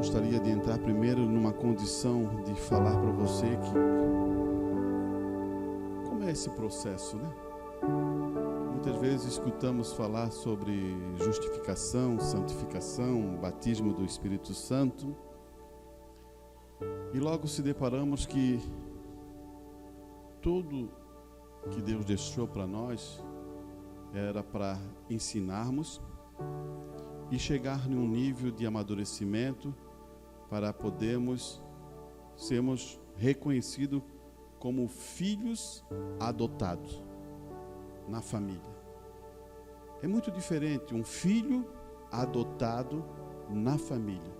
gostaria de entrar primeiro numa condição de falar para você que como é esse processo, né? Muitas vezes escutamos falar sobre justificação, santificação, batismo do Espírito Santo, e logo se deparamos que tudo que Deus deixou para nós era para ensinarmos e chegar num nível de amadurecimento para podermos sermos reconhecidos como filhos adotados na família. É muito diferente um filho adotado na família.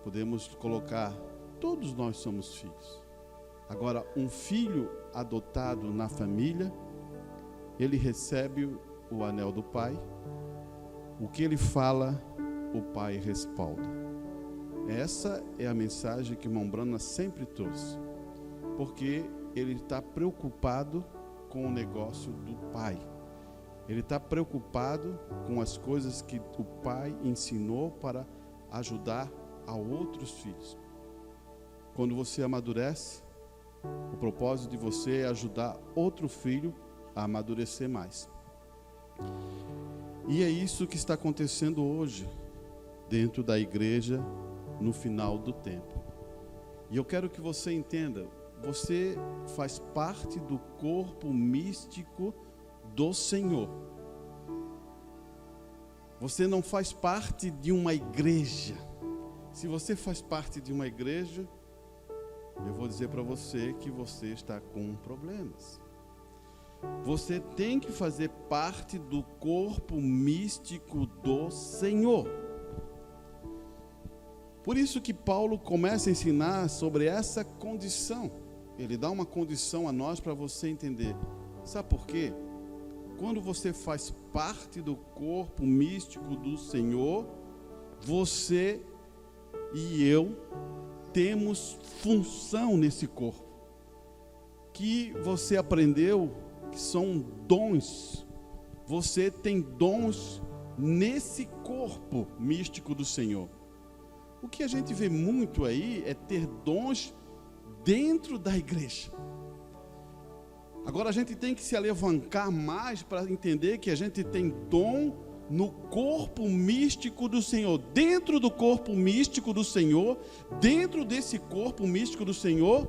Podemos colocar, todos nós somos filhos. Agora, um filho adotado na família, ele recebe o anel do pai. O que ele fala, o pai respalda. Essa é a mensagem que irmão Brana sempre trouxe. Porque ele está preocupado com o negócio do pai. Ele está preocupado com as coisas que o pai ensinou para ajudar a outros filhos. Quando você amadurece, o propósito de você é ajudar outro filho a amadurecer mais. E é isso que está acontecendo hoje, dentro da igreja, no final do tempo. E eu quero que você entenda, você faz parte do corpo místico do Senhor. Você não faz parte de uma igreja. Se você faz parte de uma igreja, eu vou dizer para você que você está com problemas. Você tem que fazer parte do corpo místico do Senhor. Por isso que Paulo começa a ensinar sobre essa condição. Ele dá uma condição a nós para você entender. Sabe por quê? Quando você faz parte do corpo místico do Senhor, você e eu temos função nesse corpo. Que você aprendeu que são dons. Você tem dons nesse corpo místico do Senhor. O que a gente vê muito aí é ter dons dentro da igreja. Agora a gente tem que se alavancar mais para entender que a gente tem dom no corpo místico do Senhor. Dentro do corpo místico do Senhor, dentro desse corpo místico do Senhor,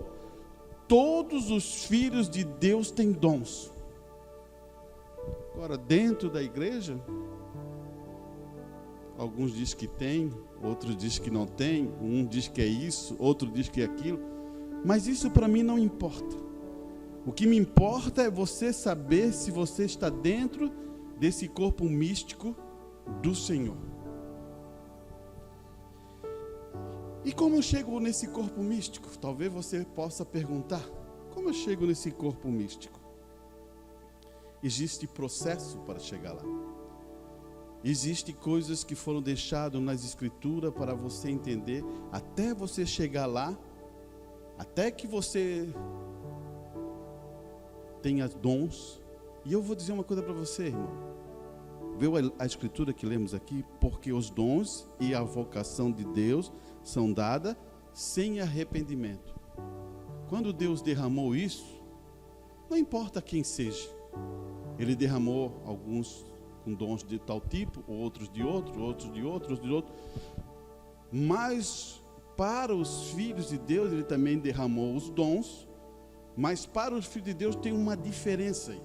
todos os filhos de Deus têm dons. Agora, dentro da igreja, alguns dizem que tem, outros dizem que não tem, um diz que é isso, outro diz que é aquilo, mas isso para mim não importa. O que me importa é você saber se você está dentro desse corpo místico do Senhor. E como eu chego nesse corpo místico? Talvez você possa perguntar, como eu chego nesse corpo místico? Existe processo para chegar lá. Existem coisas que foram deixadas nas escrituras para você entender, até você chegar lá, até que você tenha dons. E eu vou dizer uma coisa para você, irmão. Viu a escritura que lemos aqui? Porque os dons e a vocação de Deus são dadas sem arrependimento. Quando Deus derramou isso, não importa quem seja. Ele derramou alguns com dons de tal tipo, outros de outro, outros de outros de outro. Mas para os filhos de Deus, ele também derramou os dons. Mas para os filhos de Deus tem uma diferença aí.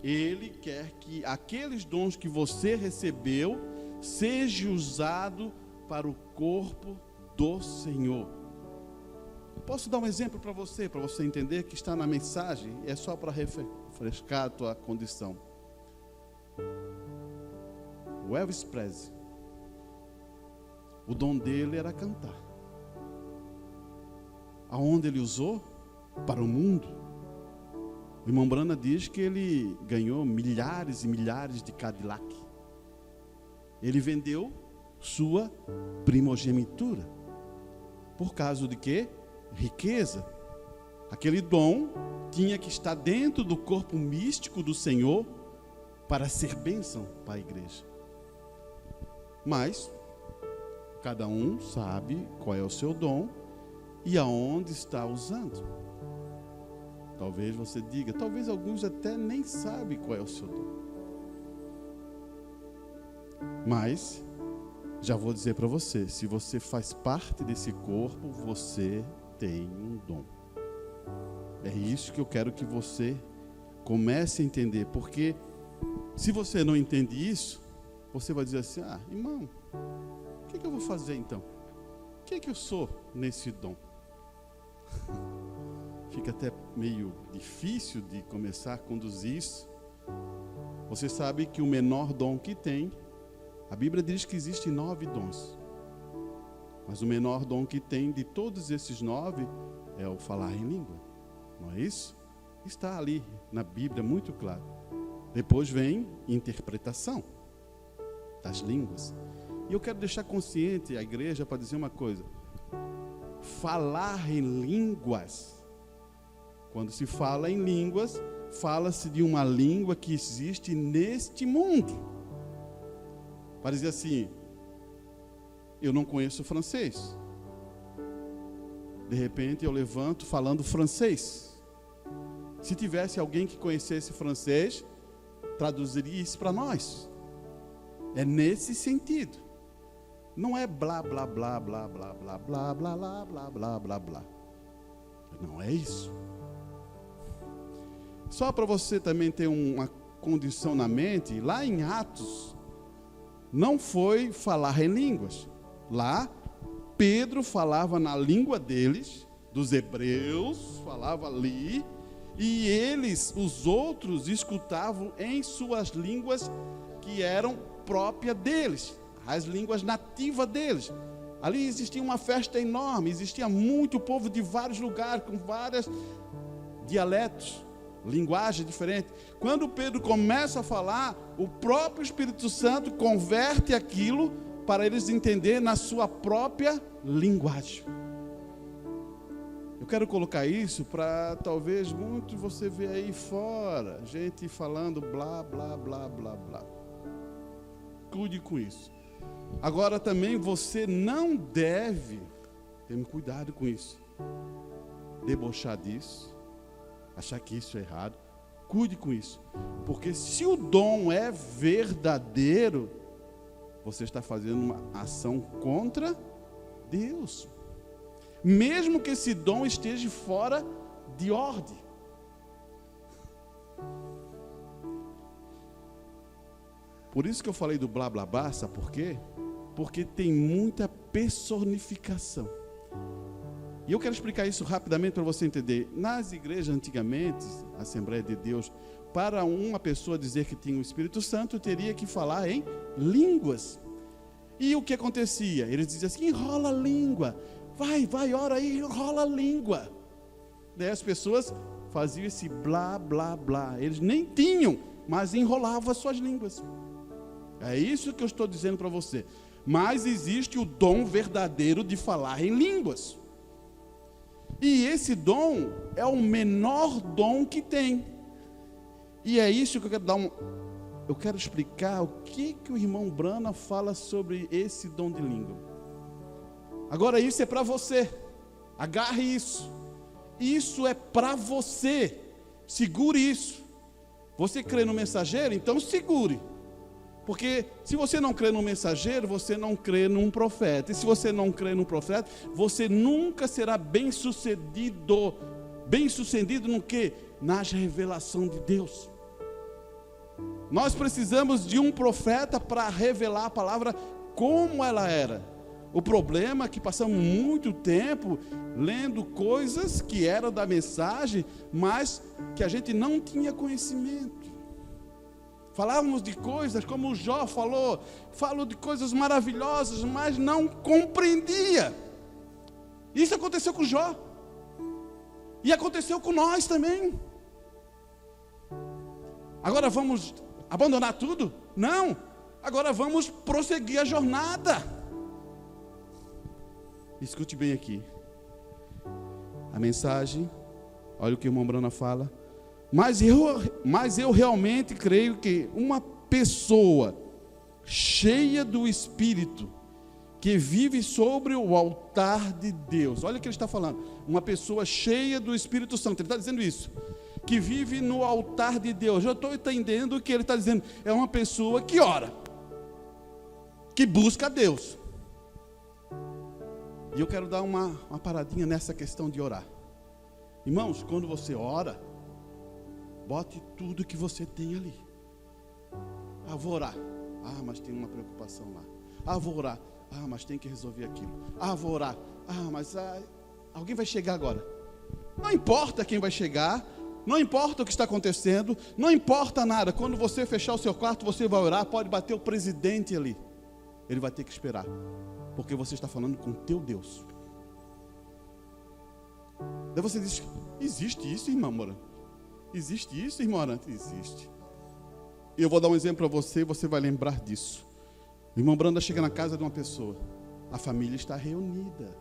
Ele quer que aqueles dons que você recebeu seja usado para o corpo do Senhor. Posso dar um exemplo para você entender que está na mensagem, é só para refrescar a tua condição. O Elvis Presley, o dom dele era cantar. Aonde ele usou? Para o mundo. O irmão Brana diz que ele ganhou milhares e milhares de Cadillac. Ele vendeu sua primogenitura. Por causa de quê? Riqueza. Aquele dom tinha que estar dentro do corpo místico do Senhor para ser bênção para a igreja. Mas Cada um sabe qual é o seu dom e aonde está usando. Talvez você diga, talvez alguns até nem sabem qual é o seu dom. Mas, já vou dizer para você, se você faz parte desse corpo, você tem um dom. É isso que eu quero que você comece a entender, porque se você não entende isso, você vai dizer assim, irmão, o que eu vou fazer então? O que eu sou nesse dom? Fica até meio difícil de começar a conduzir isso. Você sabe que o menor dom que tem, a Bíblia diz que existem 9 dons. Mas o menor dom que tem de todos esses 9 é o falar em língua. Não é isso? Está ali na Bíblia muito claro. Depois vem interpretação das línguas. E eu quero deixar consciente a igreja para dizer uma coisa. Falar em línguas. Quando se fala em línguas, fala-se de uma língua que existe neste mundo. Para dizer assim, eu não conheço francês. De repente eu levanto falando francês. Se tivesse alguém que conhecesse francês, traduziria isso para nós. É nesse sentido. Não é blá, blá, blá, blá, blá, blá, blá, blá, blá, blá, blá, blá, blá. Não é isso. Só para você também ter uma condição na mente, lá em Atos, não foi falar em línguas. Lá, Pedro falava na língua deles, dos hebreus, falava ali, e eles, os outros, escutavam em suas línguas que eram próprias deles, as línguas nativas deles. Ali existia uma festa enorme, existia muito povo de vários lugares, com vários dialetos, linguagem diferente. Quando Pedro começa a falar, o próprio Espírito Santo converte aquilo para eles entenderem na sua própria linguagem. Eu quero colocar isso para talvez muito você ver aí fora, gente falando blá, blá, blá, blá, blá. Cuide com isso. Agora também você não deve, tenha cuidado com isso, debochar disso, achar que isso é errado. Cuide com isso, porque se o dom é verdadeiro, você está fazendo uma ação contra Deus, mesmo que esse dom esteja fora de ordem. Por isso que eu falei do blá blá blá, sabe por quê? Porque tem muita personificação. E eu quero explicar isso rapidamente para você entender. Nas igrejas antigamente, Assembleia de Deus, para uma pessoa dizer que tinha o Espírito Santo, teria que falar em línguas. E o que acontecia? Eles diziam assim, enrola a língua. Vai, ora aí, enrola a língua. Daí as pessoas faziam esse blá, blá, blá. Eles nem tinham, mas enrolavam as suas línguas. É isso que eu estou dizendo para você. Mas existe o dom verdadeiro de falar em línguas. E esse dom é o menor dom que tem. E é isso que eu quero eu quero explicar o que o irmão Brana fala sobre esse dom de língua. Agora isso é para você. Agarre isso. Isso é para você. Segure isso. Você crê no mensageiro? Então segure. Porque se você não crê no mensageiro, você não crê num profeta. E se você não crê num profeta, você nunca será bem-sucedido. Bem-sucedido no quê? Na revelação de Deus. Nós precisamos de um profeta para revelar a palavra como ela era. O problema é que passamos muito tempo lendo coisas que eram da mensagem, mas que a gente não tinha conhecimento. Falávamos de coisas como o Jó falou de coisas maravilhosas, mas não compreendia. Isso aconteceu com Jó. E aconteceu com nós também. Agora vamos abandonar tudo? Não. Agora vamos prosseguir a jornada. Escute bem aqui. A mensagem, olha o que o irmão Brana fala. Mas eu realmente creio que uma pessoa cheia do Espírito, que vive sobre o altar de Deus. Olha o que ele está falando. Uma pessoa cheia do Espírito Santo. Ele está dizendo isso. Que vive no altar de Deus. Eu estou entendendo o que ele está dizendo. É uma pessoa que ora. Que busca a Deus. E eu quero dar uma paradinha nessa questão de orar. Irmãos, quando você ora, bote tudo que você tem ali. Ah, vou orar. Ah, mas tem uma preocupação lá. Ah, vou orar. Ah, mas tem que resolver aquilo. Ah, vou orar. Ah, mas alguém vai chegar agora. Não importa quem vai chegar. Não importa o que está acontecendo. Não importa nada. Quando você fechar o seu quarto, você vai orar. Pode bater o presidente ali. Ele vai ter que esperar. Porque você está falando com o teu Deus. Daí você diz, existe isso, irmão Morante? Existe isso, irmão Morante? Existe. E eu vou dar um exemplo para você e você vai lembrar disso. O irmão Branda chega na casa de uma pessoa. A família está reunida.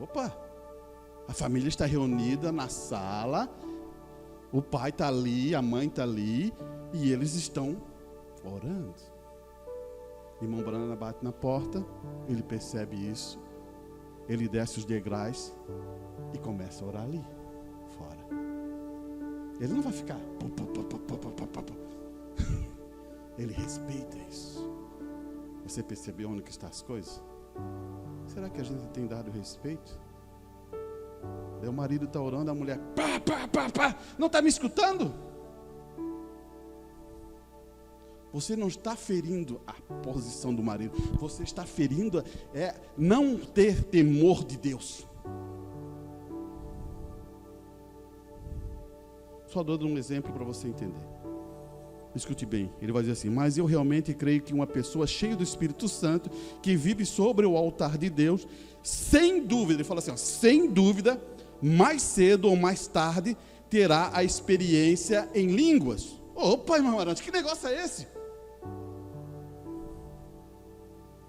Opa! A família está reunida na sala. O pai está ali, a mãe está ali. E eles estão orando. O irmão Branda bate na porta. Ele percebe isso. Ele desce os degraus e começa a orar ali, fora. Ele não vai ficar. Ele respeita isso. Você percebeu onde que estão as coisas? Será que a gente tem dado respeito? O marido está orando, a mulher não está me escutando? Você não está ferindo a posição do marido. Você está ferindo não ter temor de Deus. Só dou um exemplo para você entender. Escute bem, ele vai dizer assim, mas eu realmente creio que uma pessoa cheia do Espírito Santo, que vive sobre o altar de Deus, sem dúvida, ele fala assim, sem dúvida, mais cedo ou mais tarde, terá a experiência em línguas. Opa, irmão Arante, que negócio é esse?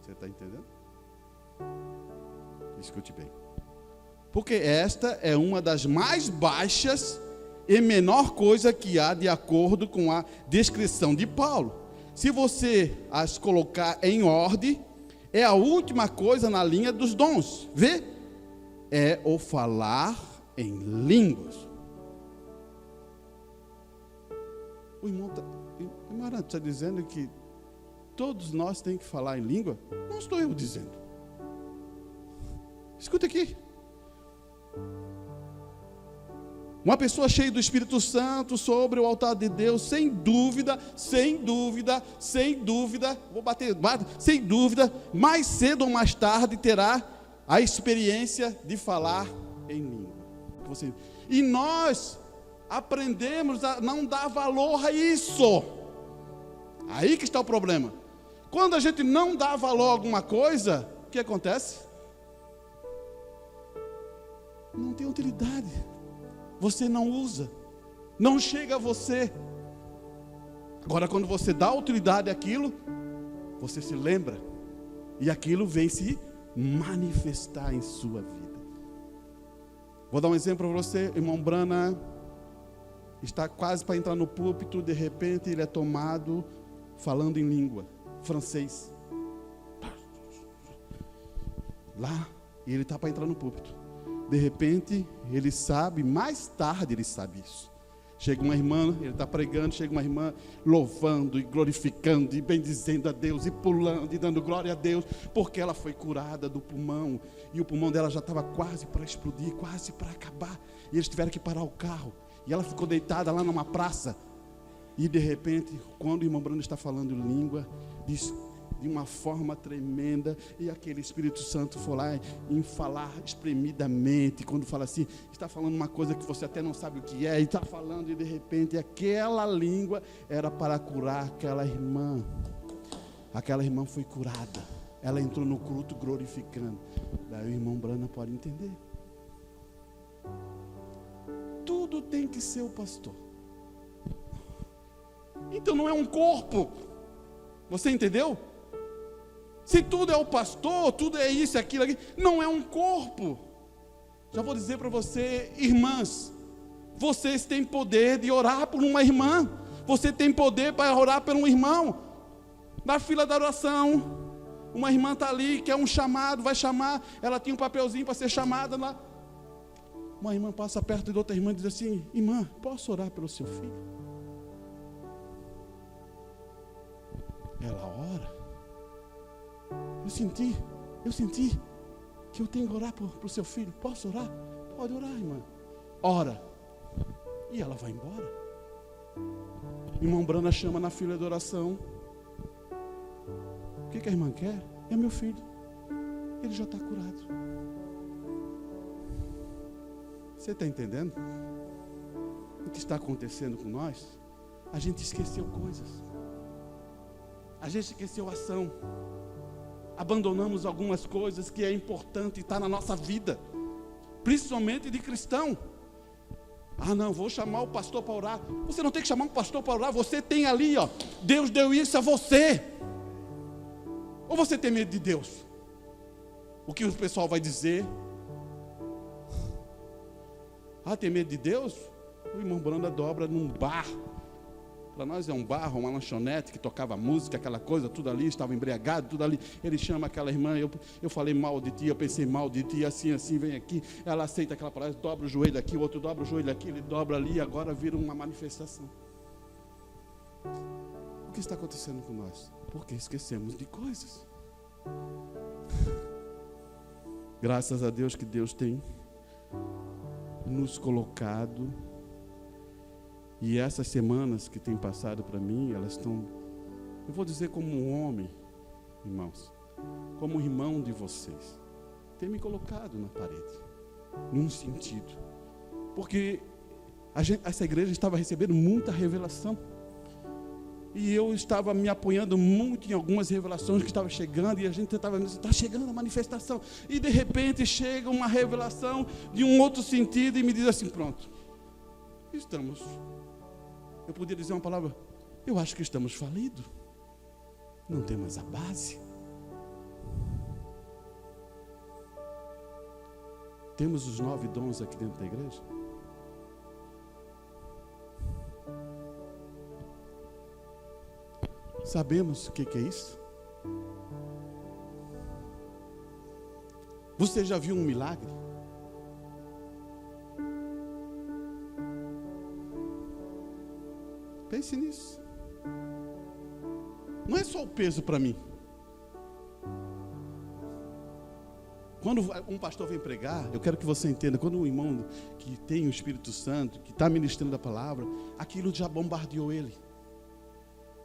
Você está entendendo? Escute bem. Porque esta é uma das mais baixas e menor coisa que há de acordo com a descrição de Paulo. Se você as colocar em ordem, é a última coisa na linha dos dons. Vê? É o falar em línguas. O irmão está dizendo que todos nós temos que falar em língua? Não estou eu dizendo. Escuta aqui. Uma pessoa cheia do Espírito Santo sobre o altar de Deus, sem dúvida, vou bater, sem dúvida, mais cedo ou mais tarde terá a experiência de falar em língua. E nós aprendemos a não dar valor a isso. Aí que está o problema. Quando a gente não dá valor a alguma coisa, o que acontece? Não tem utilidade. Você não usa, não chega a você. Agora, quando você dá utilidade àquilo, você se lembra, e aquilo vem se manifestar em sua vida. Vou dar um exemplo para você. Irmão Brana está quase para entrar no púlpito, de repente ele é tomado falando em língua, francês. Lá, e ele está para entrar no púlpito. De repente, ele sabe, mais tarde ele sabe isso. Chega uma irmã, ele está pregando, chega uma irmã louvando e glorificando e bendizendo a Deus e pulando e dando glória a Deus, porque ela foi curada do pulmão, e o pulmão dela já estava quase para explodir, quase para acabar, e eles tiveram que parar o carro, e ela ficou deitada lá numa praça, e de repente, quando o irmão Bruno está falando em língua, diz de uma forma tremenda, e aquele Espírito Santo foi lá em falar espremidamente, quando fala assim, está falando uma coisa que você até não sabe o que é, e está falando, e de repente aquela língua era para curar aquela irmã foi curada, ela entrou no culto glorificando. Daí o irmão Brana pode entender, tudo tem que ser o pastor, então não é um corpo, você entendeu? Se tudo é o pastor, tudo é isso, aquilo, aqui, não é um corpo. Já vou dizer para você, irmãs, vocês têm poder de orar por uma irmã, você tem poder para orar por um irmão, na fila da oração, Uma irmã está ali, quer um chamado, vai chamar, ela tinha um papelzinho para ser chamada lá. Uma irmã passa perto de outra irmã e diz assim: irmã, posso orar pelo seu filho? Ela ora. Eu senti que eu tenho que orar para o seu filho. Posso orar? Pode orar, irmã. Ora. E ela vai embora. Irmão Brana chama na fila de oração. O que a irmã quer? É meu filho. Ele já está curado. Você está entendendo o que está acontecendo com nós? A gente esqueceu coisas. A gente esqueceu ação. Abandonamos algumas coisas que é importante estar na nossa vida, principalmente de cristão. Ah, não, vou chamar o pastor para orar. Você não tem que chamar um pastor para orar. Você tem ali, ó, Deus deu isso a você. Ou você tem medo de Deus? O que o pessoal vai dizer? Ah, tem medo de Deus? O irmão Branda dobra num bar. Para nós é um bar, uma lanchonete que tocava música, aquela coisa, tudo ali, estava embriagado, tudo ali. Ele chama aquela irmã, eu falei mal de ti, eu pensei mal de ti, assim, vem aqui. Ela aceita aquela palavra, dobra o joelho aqui, o outro dobra o joelho aqui, ele dobra ali, e agora vira uma manifestação. O que está acontecendo com nós? Porque esquecemos de coisas. Graças a Deus que Deus tem nos colocado. E essas semanas que têm passado para mim, elas estão, eu vou dizer como um homem, irmãos, como irmão de vocês, tem me colocado na parede, num sentido, porque essa igreja estava recebendo muita revelação, e eu estava me apoiando muito em algumas revelações que estavam chegando, e a gente estava dizendo, está chegando a manifestação, e de repente chega uma revelação de um outro sentido, e me diz assim, pronto, eu poderia dizer uma palavra, eu acho que estamos falidos, não temos a base. Temos os 9 dons aqui dentro da igreja? Sabemos o que é isso? Você já viu um milagre? Pense nisso. Não é só o peso para mim. Quando um pastor vem pregar, eu quero que você entenda, quando um irmão que tem o Espírito Santo, que está ministrando a palavra, aquilo já bombardeou ele.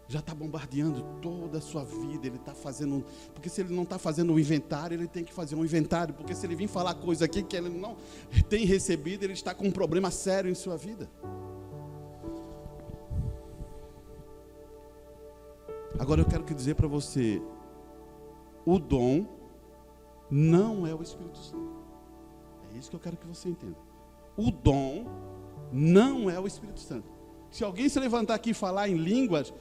Já está bombardeando toda a sua vida, ele está fazendo, porque se ele não está fazendo um inventário, ele tem que fazer um inventário, porque se ele vir falar coisa aqui que ele não tem recebido, ele está com um problema sério em sua vida. Agora eu quero dizer para você, o dom não é o Espírito Santo. É isso que eu quero que você entenda. O dom não é o Espírito Santo. Se alguém se levantar aqui e falar em línguas,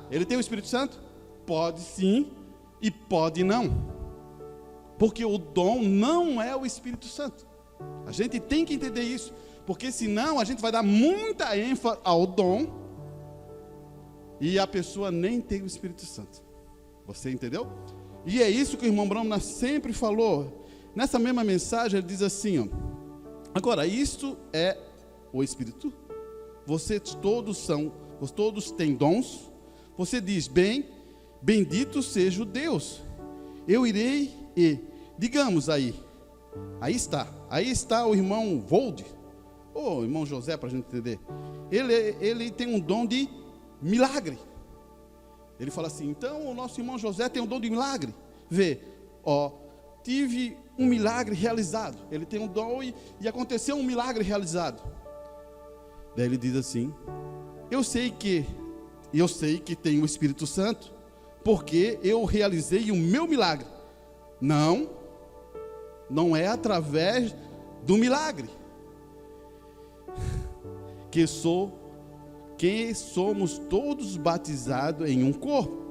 ele tem o Espírito Santo? Pode sim e pode não. Porque o dom não é o Espírito Santo. A gente tem que entender isso, porque senão a gente vai dar muita ênfase ao dom e a pessoa nem tem o Espírito Santo. Você entendeu? E é isso que o irmão Brahma sempre falou. Nessa mesma mensagem ele diz assim, ó, agora isto é o Espírito. Vocês todos têm dons. Você diz, bendito seja o Deus. Eu irei e, digamos aí está o irmão Vold, ou irmão José, para a gente entender. Ele tem um dom de milagre. Ele fala assim, então o nosso irmão José tem um dom de milagre. Vê, tive um milagre realizado. Ele tem um dom e aconteceu um milagre realizado. Daí ele diz assim, eu sei que tem o Espírito Santo, porque eu realizei o meu milagre. Não é através do milagre que somos todos batizados em um corpo.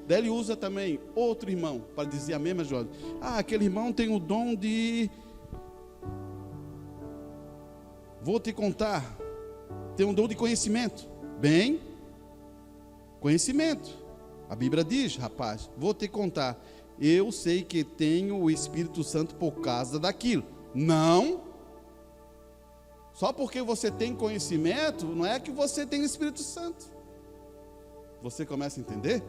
Daí ele usa também outro irmão para dizer a mesma coisa. Aquele irmão tem o dom de, vou te contar, tem um dom de conhecimento. Conhecimento. A Bíblia diz, rapaz, vou te contar, eu sei que tenho o Espírito Santo por causa daquilo. Não. Só porque você tem conhecimento, não é que você tem o Espírito Santo. Você começa a entender?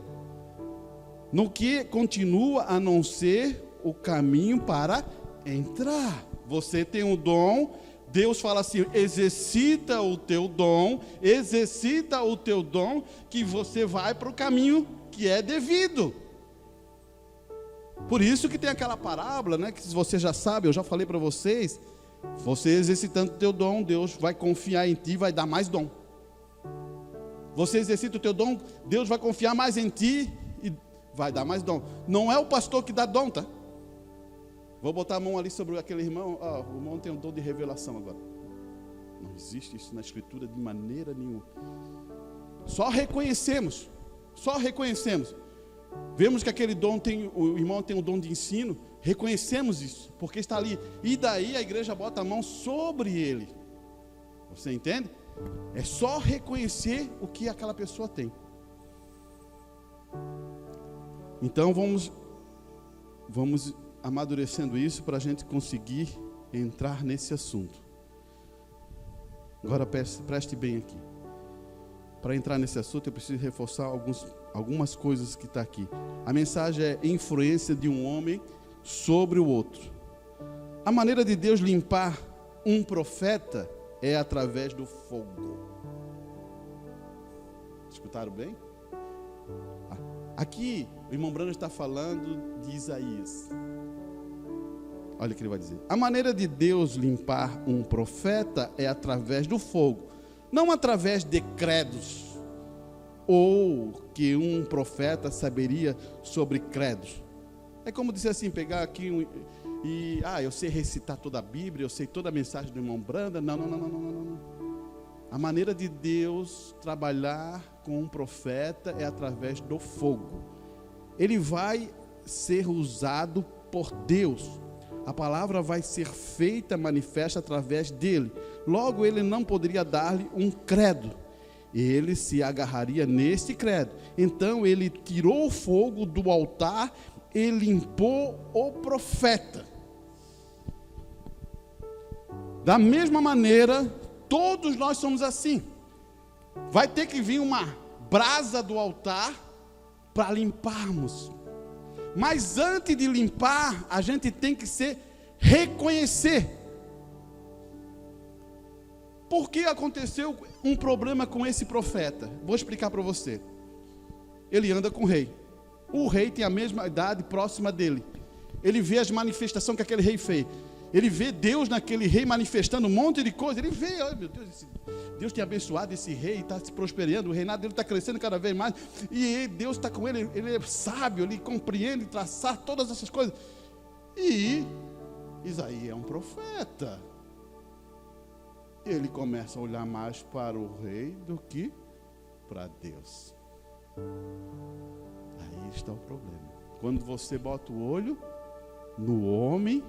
No que continua a não ser o caminho para entrar. Você tem um dom, Deus fala assim, exercita o teu dom, que você vai para o caminho que é devido. Por isso que tem aquela parábola, né, que você já sabe, eu já falei para vocês, você exercitando o teu dom, Deus vai confiar em ti e vai dar mais dom. Você exercita o teu dom, Deus vai confiar mais em ti e vai dar mais dom. Não é o pastor que dá dom, tá? Vou botar a mão ali sobre aquele irmão, o irmão tem um dom de revelação agora. Não existe isso na Escritura de maneira nenhuma. Só reconhecemos. Vemos que aquele dom o irmão tem um dom de ensino, reconhecemos isso, porque está ali. E daí a igreja bota a mão sobre ele. Você entende? É só reconhecer o que aquela pessoa tem. Então vamos amadurecendo isso para a gente conseguir entrar nesse assunto. Agora preste bem aqui. Para entrar nesse assunto eu preciso reforçar algumas coisas que está aqui. A mensagem é influência de um homem sobre o outro. A maneira de Deus limpar um profeta é através do fogo. Escutaram bem? Aqui o irmão Brando está falando de Isaías. Olha o que ele vai dizer. A maneira de Deus limpar um profeta é através do fogo, não através de credos, ou que um profeta saberia sobre credos. É como dizer assim, pegar aqui eu sei recitar toda a Bíblia, eu sei toda a mensagem do irmão Branda. Não. A maneira de Deus trabalhar com um profeta é através do fogo. Ele vai ser usado por Deus. A palavra vai ser feita manifesta através dele. Logo, ele não poderia dar-lhe um credo. Ele se agarraria nesse credo. Então, ele tirou o fogo do altar e limpou o profeta. Da mesma maneira, todos nós somos assim. Vai ter que vir uma brasa do altar para limparmos. Mas antes de limpar, a gente tem que reconhecer. Por que aconteceu um problema com esse profeta? Vou explicar para você. Ele anda com o rei. O rei tem a mesma idade próxima dele. Ele vê as manifestações que aquele rei fez. Ele vê Deus naquele rei manifestando um monte de coisa. Ele vê, oh, meu Deus, Deus tem abençoado esse rei, está se prosperando, o reinado dele está crescendo cada vez mais. E Deus está com ele, ele é sábio, ele compreende traçar todas essas coisas. E Isaías é um profeta. Ele começa a olhar mais para o rei do que para Deus. Aí está o problema. Quando você bota o olho no homem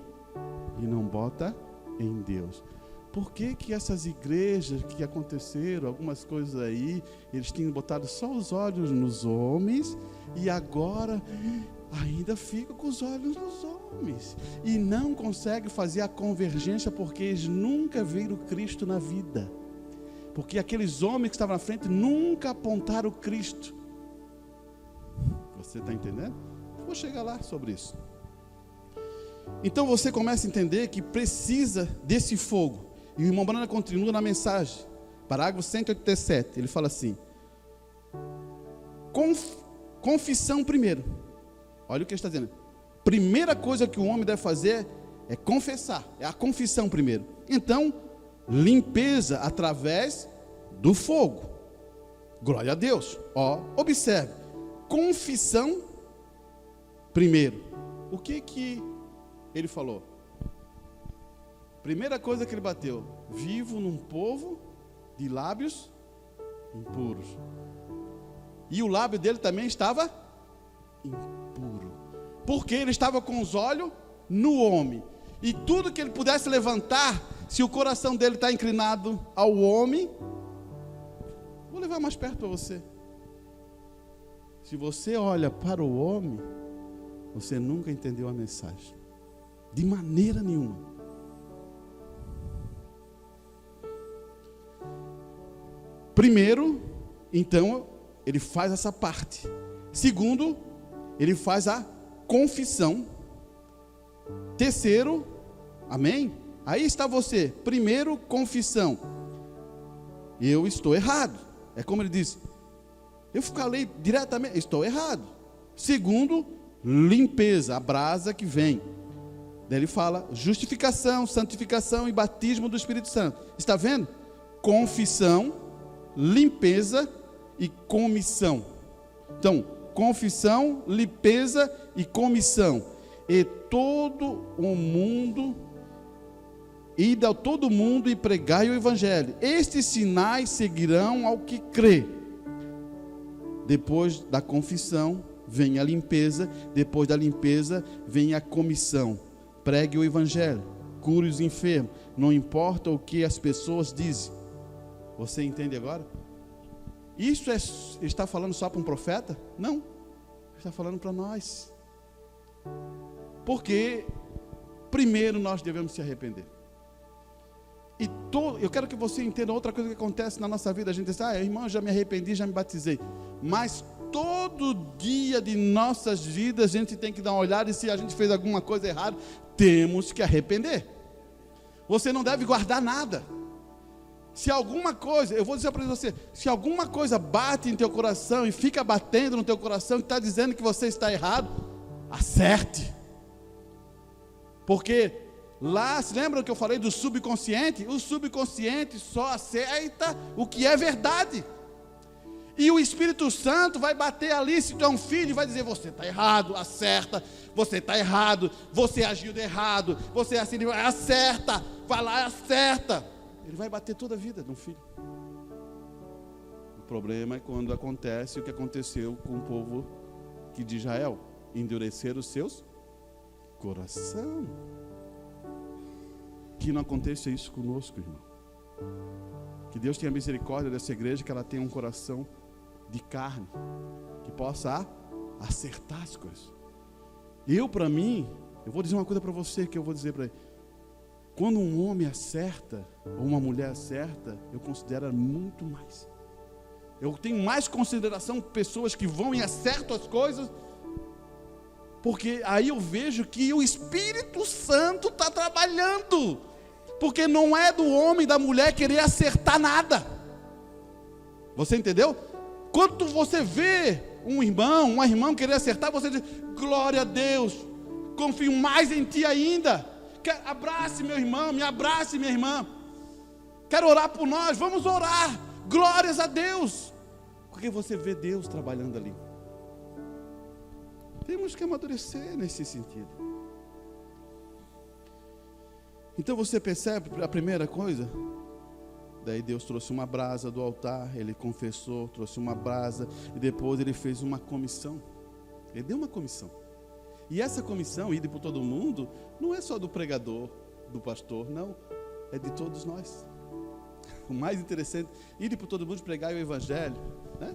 e não bota em Deus. Por que essas igrejas que aconteceram, algumas coisas aí, eles tinham botado só os olhos nos homens e agora ainda ficam com os olhos nos homens e não conseguem fazer a convergência porque eles nunca viram Cristo na vida, porque aqueles homens que estavam na frente nunca apontaram Cristo. Você está entendendo? Vou chegar lá sobre isso. Então você começa a entender que precisa desse fogo. E o irmão Brana continua na mensagem, parágrafo 187, ele fala assim: confissão primeiro. Olha o que ele está dizendo. Primeira coisa que o homem deve fazer é confessar, é a confissão primeiro. Então, limpeza através do fogo. Glória a Deus. Observe, confissão primeiro. O que ele falou? Primeira coisa que ele bateu: vivo num povo de lábios impuros. E o lábio dele também estava impuro, porque ele estava com os olhos no homem. E tudo que ele pudesse levantar, se o coração dele está inclinado ao homem, vou levar mais perto para você. Se você olha para o homem, você nunca entendeu a mensagem. De maneira nenhuma. Primeiro, então, ele faz essa parte. Segundo, ele faz a confissão. Terceiro, amém? Aí está você. Primeiro, confissão. Eu estou errado. É como ele diz. Eu falei diretamente, estou errado. Segundo, limpeza, a brasa que vem. Daí ele fala justificação, santificação e batismo do Espírito Santo. Está vendo? Confissão, limpeza e comissão. Então, confissão, limpeza e comissão. E todo o mundo, ide a todo mundo e pregai o evangelho. Estes sinais seguirão ao que crê. Depois da confissão vem a limpeza, depois da limpeza vem a comissão. Pregue o evangelho, cure os enfermos, não importa o que as pessoas dizem. Você entende agora? Isso está falando só para um profeta? Não, está falando para nós. Porque primeiro nós devemos se arrepender. Eu quero que você entenda outra coisa que acontece na nossa vida. A gente diz, irmão, eu já me arrependi, já me batizei. Mas todo dia de nossas vidas a gente tem que dar uma olhada, e se a gente fez alguma coisa errada, temos que arrepender. Você não deve guardar nada. Se alguma coisa, eu vou dizer para você, se alguma coisa bate em teu coração e fica batendo no teu coração, que está dizendo que você está errado, acerte. Porque lá, se lembram que eu falei do subconsciente? O subconsciente só aceita o que é verdade. E o Espírito Santo vai bater ali, se tu é um filho, e vai dizer, você está errado, acerta. Você está errado, você agiu de errado, você assim, acerta, vai lá e acerta. Ele vai bater toda a vida de um filho. O problema é quando acontece o que aconteceu com o povo de Israel. Endurecer os seus coração. Que não aconteça isso conosco, irmão. Que Deus tenha misericórdia dessa igreja, que ela tenha um coração de carne, que possa acertar as coisas. Para mim, eu vou dizer uma coisa para você, que eu vou dizer para ele. Quando um homem acerta, ou uma mulher acerta, eu considero muito mais. Eu tenho mais consideração por pessoas que vão e acertam as coisas, porque aí eu vejo que o Espírito Santo está trabalhando. Porque não é do homem e da mulher querer acertar nada. Você entendeu? Quando você vê um irmão, uma irmã querer acertar, você diz, glória a Deus, confio mais em ti ainda. Abrace meu irmão, me abrace minha irmã. Quero orar por nós, vamos orar. Glórias a Deus. Porque você vê Deus trabalhando ali. Temos que amadurecer nesse sentido. Então você percebe a primeira coisa? Daí Deus trouxe uma brasa do altar, ele confessou, trouxe uma brasa, e depois ele fez uma comissão. Ele deu uma comissão. E essa comissão, ir por todo mundo, não é só do pregador, do pastor, não. É de todos nós. O mais interessante, ir por todo mundo, pregar o evangelho, né?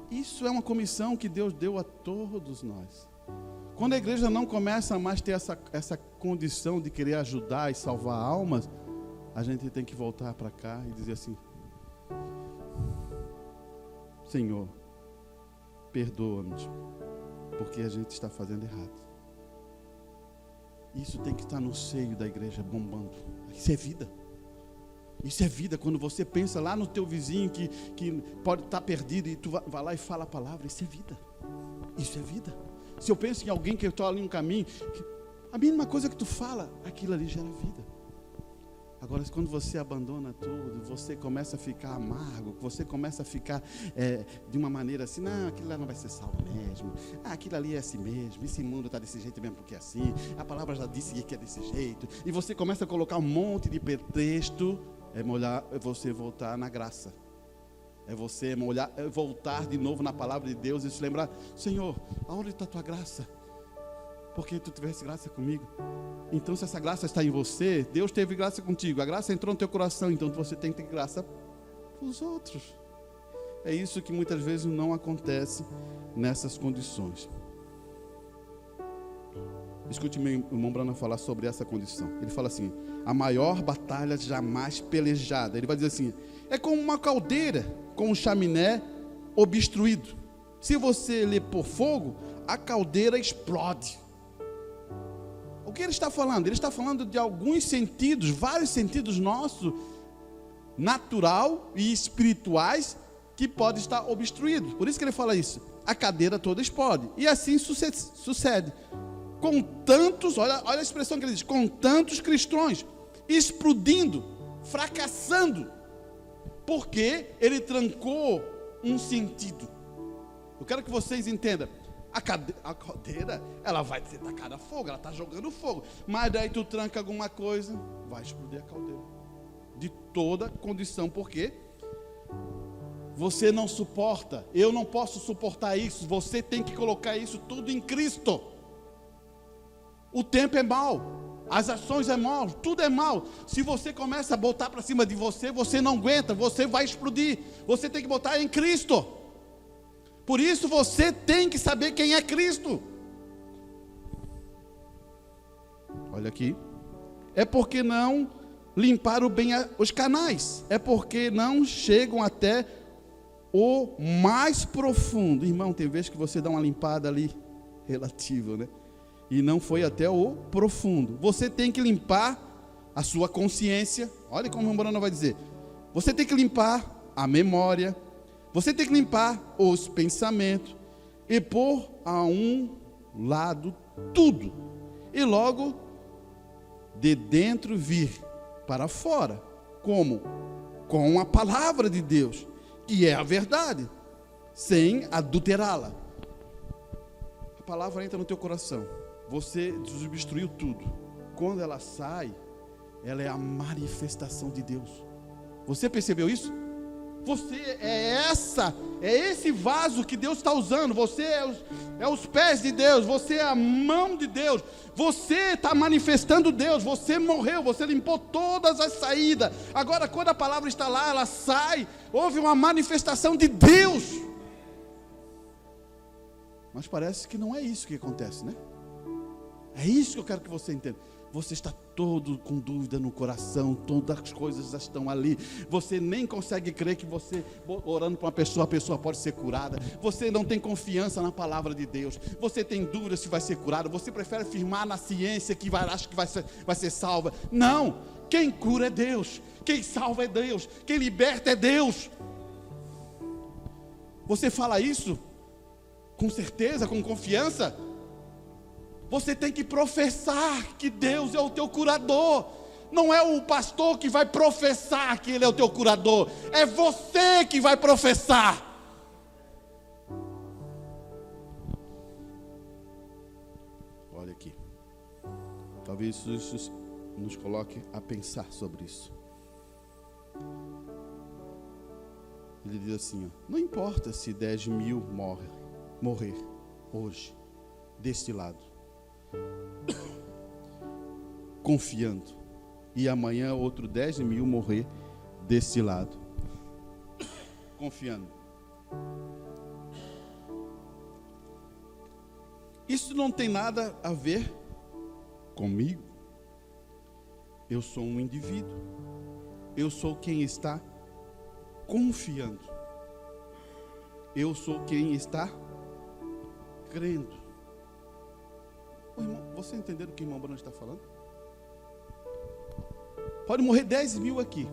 Isso é uma comissão que Deus deu a todos nós. Quando a igreja não começa a mais ter essa condição de querer ajudar e salvar almas, a gente tem que voltar para cá e dizer assim, Senhor, perdoa-nos, porque a gente está fazendo errado. Isso tem que estar no seio da igreja bombando. Isso é vida. Isso é vida. Quando você pensa lá no teu vizinho que pode estar perdido, e tu vai lá e fala a palavra, isso é vida. Isso é vida. Se eu penso em alguém que está ali no caminho, a mínima coisa que tu fala, aquilo ali gera vida. Agora, quando você abandona tudo, você começa a ficar amargo, você começa a ficar de uma maneira assim, não, aquilo lá não vai ser salvo mesmo, aquilo ali é assim mesmo, esse mundo está desse jeito mesmo porque é assim, a palavra já disse que é desse jeito, e você começa a colocar um monte de pretexto. É você voltar na graça, é você voltar de novo na palavra de Deus e se lembrar, Senhor, aonde está a tua graça? Porque tu tivesse graça comigo. Então, se essa graça está em você, Deus teve graça contigo, a graça entrou no teu coração, então você tem que ter graça para os outros. É isso que muitas vezes não acontece nessas condições. Escute meu irmão Branham falar sobre essa condição. Ele fala assim: a maior batalha jamais pelejada. Ele vai dizer assim: é como uma caldeira com um chaminé obstruído. Se você lhe pôr fogo, a caldeira explode. O que ele está falando? Ele está falando de alguns sentidos, vários sentidos nossos, natural e espirituais, que podem estar obstruídos. Por isso que ele fala isso. A cadeira toda explode. E assim sucede. Com tantos, olha a expressão que ele diz, com tantos cristãos explodindo, fracassando, porque ele trancou um sentido. Eu quero que vocês entendam. A caldeira, ela vai ser tacada a fogo, ela está jogando fogo, mas daí tu tranca alguma coisa, vai explodir a caldeira, de toda condição, porque você não suporta, eu não posso suportar isso, você tem que colocar isso tudo em Cristo. O tempo é mau, as ações é mau, tudo é mau. Se você começa a botar para cima de você, você não aguenta, você vai explodir. Você tem que botar em Cristo. Por isso você tem que saber quem é Cristo. Olha aqui. É porque não limparam bem os canais. É porque não chegam até o mais profundo. Irmão, tem vezes que você dá uma limpada ali, relativa, né? E não foi até o profundo. Você tem que limpar a sua consciência. Olha como o Morano vai dizer. Você tem que limpar a memória. Você tem que limpar os pensamentos. E pôr a um lado tudo. E logo, de dentro vir para fora. Como? Com a palavra de Deus, que é a verdade. Sem adulterá-la. A palavra entra no teu coração. Você desobstruiu tudo. Quando ela sai, ela é a manifestação de Deus. Você percebeu isso? Você é esse vaso que Deus está usando. Você é os pés de Deus. Você é a mão de Deus. Você está manifestando Deus. Você morreu, você limpou todas as saídas. Agora, quando a palavra está lá, ela sai. Houve uma manifestação de Deus. Mas parece que não é isso que acontece, né? É isso que eu quero que você entenda. Você está todo com dúvida no coração, todas as coisas já estão ali. Você nem consegue crer que você, orando para uma pessoa, a pessoa pode ser curada. Você não tem confiança na palavra de Deus. Você tem dúvida se vai ser curado. Você prefere firmar na ciência que acha que vai ser salva. Não, quem cura é Deus. Quem salva é Deus. Quem liberta é Deus. Você fala isso com certeza, com confiança? Você tem que professar que Deus é o teu curador. Não é o pastor que vai professar que ele é o teu curador. É você que vai professar. Olha aqui. Talvez isso nos coloque a pensar sobre isso. Ele diz assim, ó, não importa se 10 mil morrer hoje, deste lado, confiando, e amanhã outro 10 mil morrer desse lado, confiando. Isso não tem nada a ver comigo. Eu sou um indivíduo. Eu sou quem está confiando. Eu sou quem está crendo. Ô, irmão, você entendeu o que o irmão Bruno está falando? Pode morrer 10 mil aqui,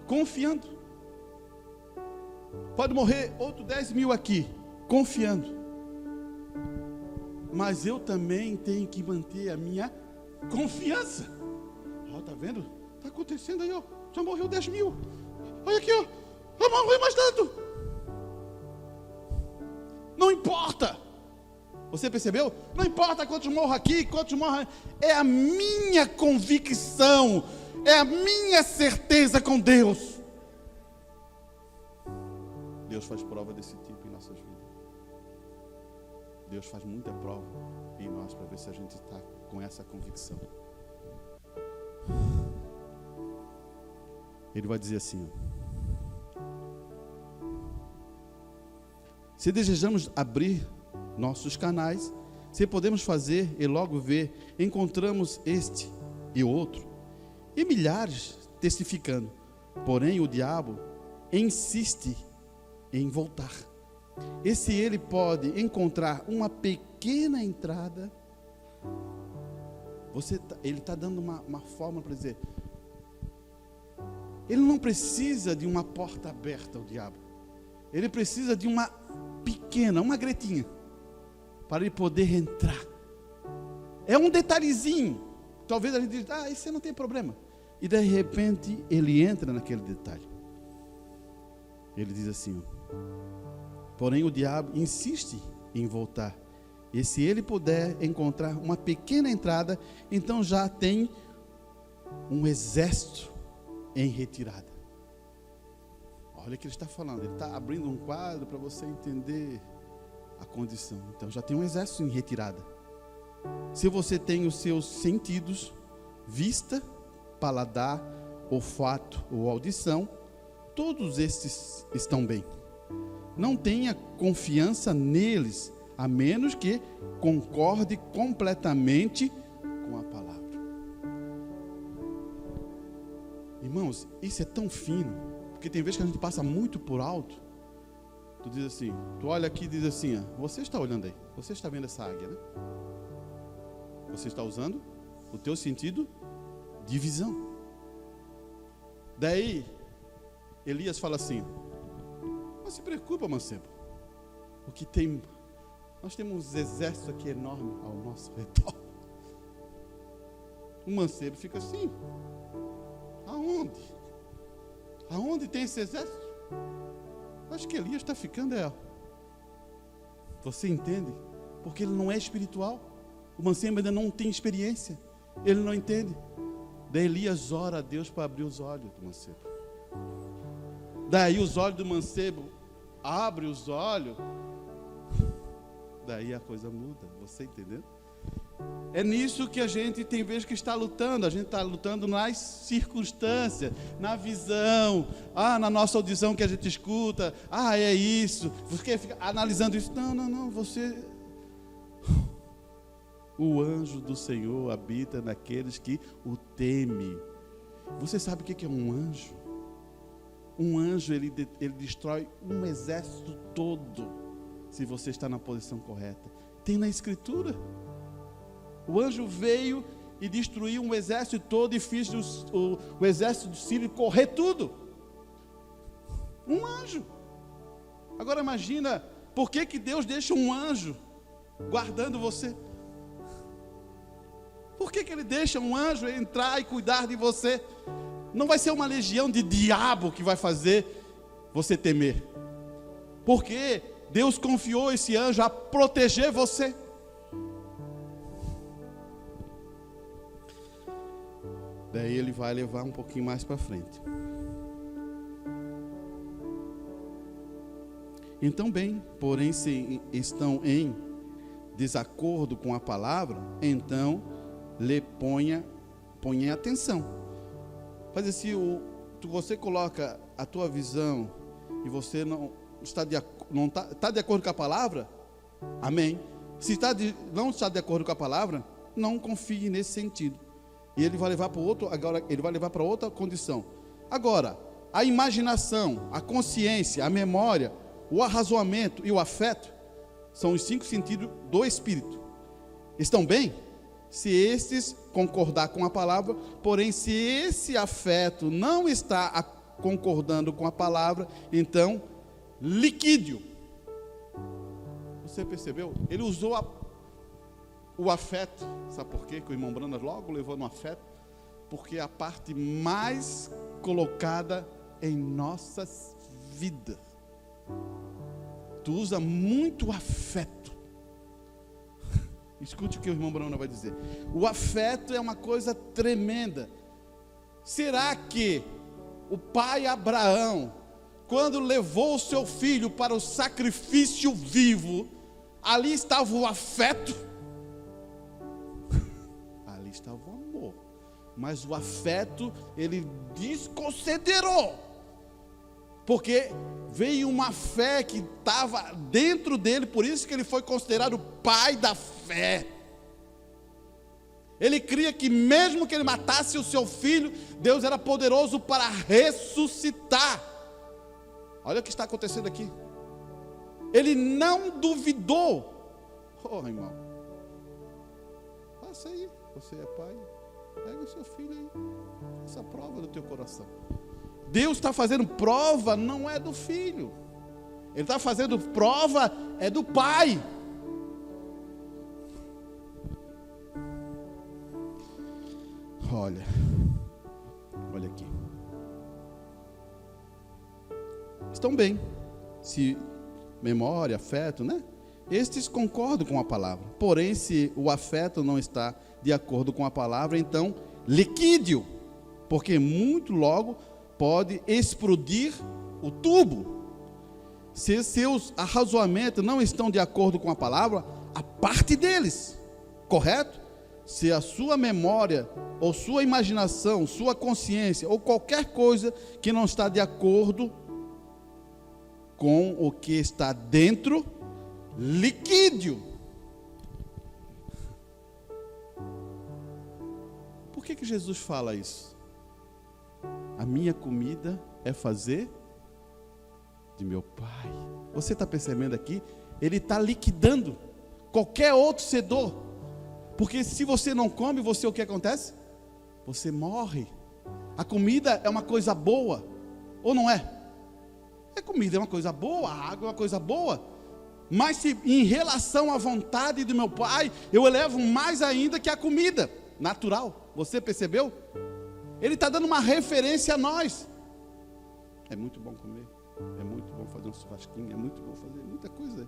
confiando. Pode morrer outro 10 mil aqui, confiando. Mas eu também tenho que manter a minha confiança. Ó, tá vendo? Está acontecendo aí, ó. Já morreu 10 mil. Olha aqui, ó. Vai morrer mais tanto. Não importa. Você percebeu? Não importa quantos morram aqui, quantos morram. É a minha convicção. É a minha certeza com Deus. Deus faz prova desse tipo em nossas vidas. Deus faz muita prova em nós para ver se a gente está com essa convicção. Ele vai dizer assim, ó, Se desejamos abrir nossos canais, se podemos fazer e logo ver, encontramos este e outro, e milhares testificando. Porém, o diabo insiste em voltar. E se ele pode encontrar uma pequena entrada, ele está dando uma forma para dizer, ele não precisa de uma porta aberta, o diabo. Ele precisa de uma pequena, uma gretinha, para ele poder entrar. É um detalhezinho. Talvez a gente diga, isso não tem problema. E de repente ele entra naquele detalhe. Ele diz assim, porém o diabo insiste em voltar. E se ele puder encontrar uma pequena entrada, então já tem um exército em retirada. Olha o que ele está falando. Ele está abrindo um quadro para você entender a condição. Então já tem um exército em retirada. Se você tem os seus sentidos, vista, paladar, olfato ou audição, todos estes estão bem. Não tenha confiança neles, a menos que concorde completamente com a palavra. Irmãos, isso é tão fino, porque tem vezes que a gente passa muito por alto. Tu diz assim, tu olha aqui e diz assim, você está olhando aí, você está vendo essa águia, né? Você está usando o teu sentido de visão. Daí, Elias fala assim, não se preocupa, mancebo, o que tem, nós temos um exército aqui enorme ao nosso redor. O mancebo fica assim, aonde? Aonde tem esse exército? Acho que Elias está ficando, você entende? Porque ele não é espiritual. O mancebo ainda não tem experiência, ele não entende. Daí Elias ora a Deus para abrir os olhos do mancebo. Daí os olhos do mancebo abre os olhos. Daí a coisa muda, você entendeu? É nisso que a gente tem vezes que está lutando. A gente está lutando nas circunstâncias, na visão, na nossa audição que a gente escuta. É isso. Você fica analisando isso. Não, você... O anjo do Senhor habita naqueles que o temem. Você sabe o que é um anjo? Um anjo, ele destrói um exército todo, se você está na posição correta. Tem na Escritura. O anjo veio e destruiu um exército todo e fez o exército de Sírio correr tudo. Um anjo. Agora imagina, por que Deus deixa um anjo guardando você? Por que Ele deixa um anjo entrar e cuidar de você? Não vai ser uma legião de diabo que vai fazer você temer. Porque Deus confiou esse anjo a proteger você. Daí ele vai levar um pouquinho mais para frente. Então bem, porém se estão em desacordo com a palavra, então lhe ponha atenção. Mas se você coloca a tua visão e você não está de acordo com a palavra, amém. Se não está de acordo com a palavra, não confie nesse sentido. E ele vai levar para outra condição. Agora, a imaginação, a consciência, a memória, o arrazoamento e o afeto são os 5 sentidos do Espírito. Estão bem? Se estes concordar com a palavra, porém se esse afeto não está concordando com a palavra, então liquídio. Você percebeu? Ele usou o afeto. Sabe por quê? Que o irmão Brana logo levou no afeto? Porque é a parte mais colocada em nossas vidas. Tu usa muito afeto. Escute o que o irmão Brana vai dizer. O afeto é uma coisa tremenda. Será que o pai Abraão, quando levou o seu filho para o sacrifício vivo, ali estava o afeto? Ali estava o amor. Mas o afeto, ele desconsiderou Porque veio uma fé que estava dentro dele, por isso que ele foi considerado o pai da fé. Ele cria que mesmo que ele matasse o seu filho, Deus era poderoso para ressuscitar. Olha o que está acontecendo aqui. Ele não duvidou. Oh, irmão, passa aí, você é pai, pega o seu filho aí, essa prova do teu coração. Deus está fazendo prova, não é do filho. Ele está fazendo prova, é do pai. Olha aqui. Estão bem, se memória, afeto, né? Estes concordam com a palavra. Porém, se o afeto não está de acordo com a palavra, então liquide-o, porque muito logo pode explodir o tubo. Se seus arrazoamentos não estão de acordo com a palavra, a parte deles, correto? Se a sua memória, ou sua imaginação, sua consciência, ou qualquer coisa que não está de acordo com o que está dentro, liquide-o. Por que Jesus fala isso? A minha comida é fazer de meu Pai. Você está percebendo aqui? Ele está liquidando qualquer outro sedor. Porque se você não come, o que acontece? Você morre. A comida é uma coisa boa, ou não é? A comida é uma coisa boa, a água é uma coisa boa. Mas se em relação à vontade do meu Pai, eu elevo mais ainda que a comida natural. Você percebeu? Ele está dando uma referência a nós. É muito bom comer, é muito bom fazer um churrasquinho, é muito bom fazer muita coisa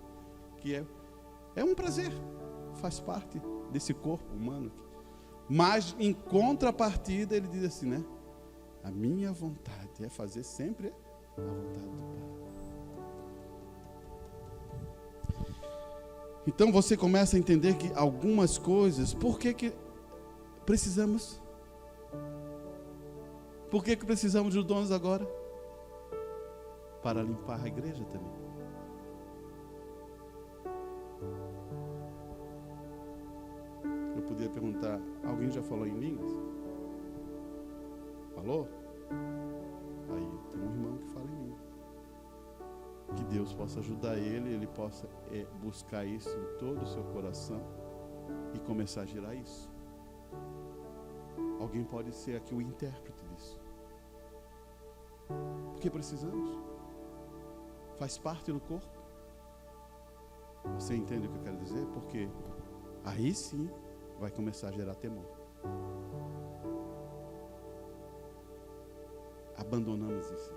que é um prazer, faz parte desse corpo humano. Mas em contrapartida ele diz assim, né? A minha vontade é fazer sempre a vontade do Pai. Então você começa a entender que algumas coisas, por que precisamos? Por que precisamos dos dons agora? Para limpar a igreja também. Eu poderia perguntar, alguém já falou em línguas? Falou? Aí tem um irmão que fala em língua. Que Deus possa ajudar ele possa buscar isso em todo o seu coração e começar a gerar isso. Alguém pode ser aqui o intérprete disso. Porque precisamos. Faz parte do corpo. Você entende o que eu quero dizer? Porque aí sim vai começar a gerar temor. Abandonamos isso.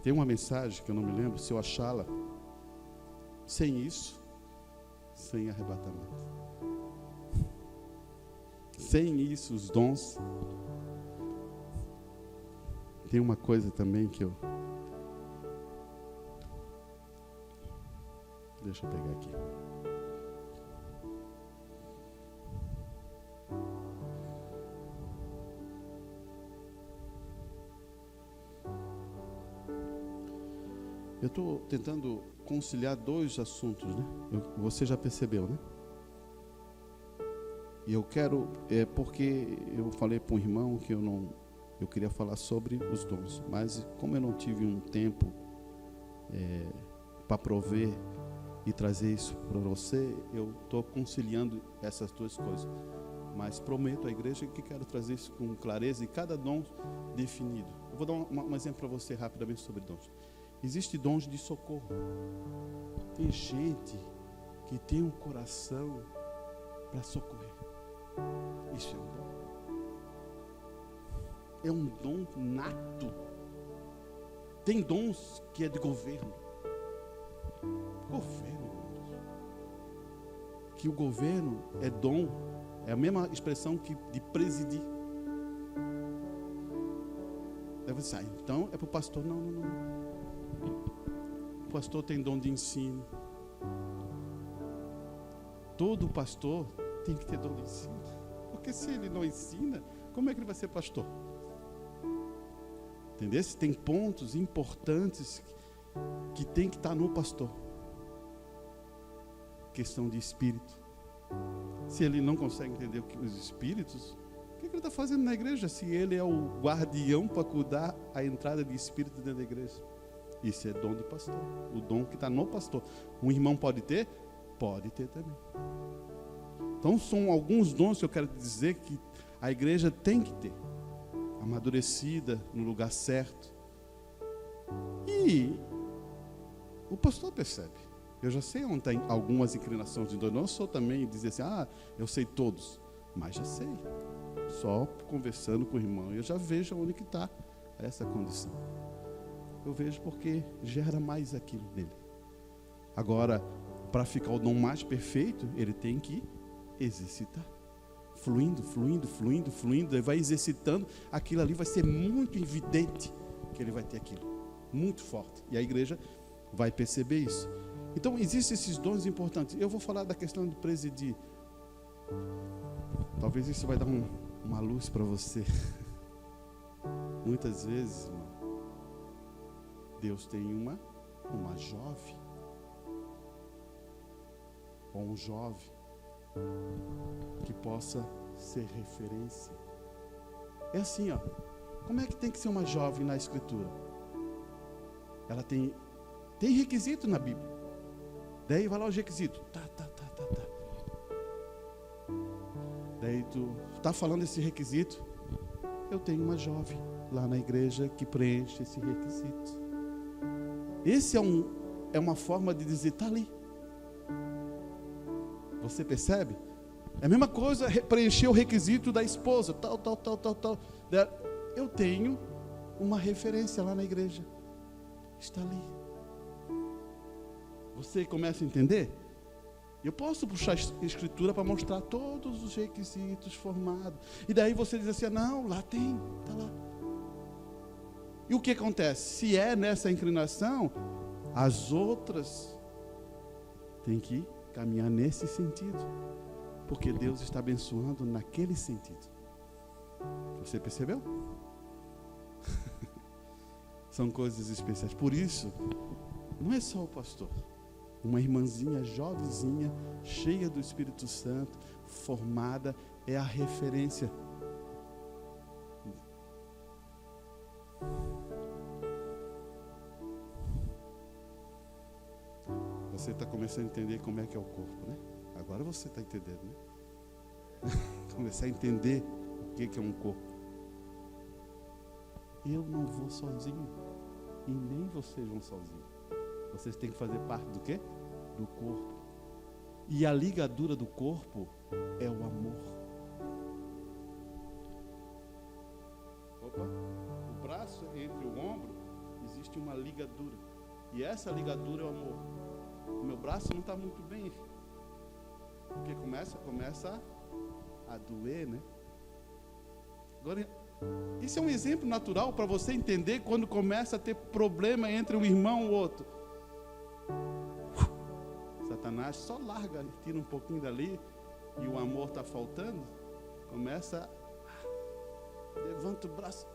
Tem uma mensagem que eu não me lembro, se eu achá-la, sem isso, sem arrebatamento. Sem isso, os dons. Tem uma coisa também que eu... Deixa eu pegar aqui. Eu estou tentando conciliar dois assuntos, né? Você já percebeu, né? E eu quero, porque eu falei para um irmão que eu queria falar sobre os dons, mas como eu não tive um tempo para prover e trazer isso para você, eu estou conciliando essas duas coisas. Mas prometo à igreja que quero trazer isso com clareza e cada dom definido. Eu vou dar um exemplo para você rapidamente sobre dons. Existem dons de socorro. Tem gente que tem um coração para socorrer. Isso é um dom. É um dom nato. Tem dons que é de governo. Governo. Que o governo é dom. É a mesma expressão que de presidir. Deve ser, então é para o pastor. Não. O pastor tem dom de ensino. Todo pastor tem que ter dom de ensino. Porque se ele não ensina, como é que ele vai ser pastor? Entendeu? Tem pontos importantes que tem que estar no pastor. Questão de espírito. Se ele não consegue entender os espíritos, o que ele está fazendo na igreja? Se ele é o guardião para cuidar a entrada de espírito dentro da igreja. Isso é dom de pastor. O dom que está no pastor. Um irmão pode ter? Pode ter também. Então são alguns dons que eu quero dizer que a igreja tem que ter. Amadurecida, no lugar certo. E o pastor percebe. Eu já sei onde tem algumas inclinações de dom. Eu não sou também dizer assim, eu sei todos. Mas já sei. Só conversando com o irmão, eu já vejo onde que está essa condição. Eu vejo porque gera mais aquilo nele. Agora, para ficar o dom mais perfeito, ele tem que exercitar. Fluindo, fluindo, fluindo, fluindo. Ele vai exercitando, aquilo ali vai ser muito evidente que ele vai ter aquilo. Muito forte. E a igreja vai perceber isso. Então, existem esses dons importantes. Eu vou falar da questão de presidir. Talvez isso vai dar uma luz para você. Muitas vezes, irmão, Deus tem uma jovem. Ou um jovem que possa ser referência. É assim, como é que tem que ser uma jovem na Escritura? Ela tem requisito na Bíblia. Daí vai lá os requisitos. Tá. Daí tu está falando esse requisito. Eu tenho uma jovem lá na igreja que preenche esse requisito. Esse é uma forma de dizer, está ali. Você percebe? É a mesma coisa preencher o requisito da esposa. Tal. Eu tenho uma referência lá na igreja. Está ali. Você começa a entender? Eu posso puxar a escritura para mostrar todos os requisitos formados. E daí você diz assim, não, lá tem, está lá. E o que acontece? Se é nessa inclinação, as outras têm que caminhar nesse sentido. Porque Deus está abençoando naquele sentido. Você percebeu? São coisas especiais. Por isso, não é só o pastor. Uma irmãzinha jovenzinha, cheia do Espírito Santo, formada, é a referência. Você está começando a entender como é que é o corpo, né? Agora você está entendendo, né? Começar a entender o que é um corpo. Eu não vou sozinho. E nem vocês vão sozinhos. Vocês têm que fazer parte do quê? Do corpo. E a ligadura do corpo é o amor. O braço entre o ombro, existe uma ligadura. E essa ligadura é o amor. O meu braço não está muito bem. Porque começa a doer, né? Agora, isso é um exemplo natural para você entender quando começa a ter problema entre um irmão e o outro. Satanás só larga, tira um pouquinho dali e o amor está faltando. Começa, levanta o braço.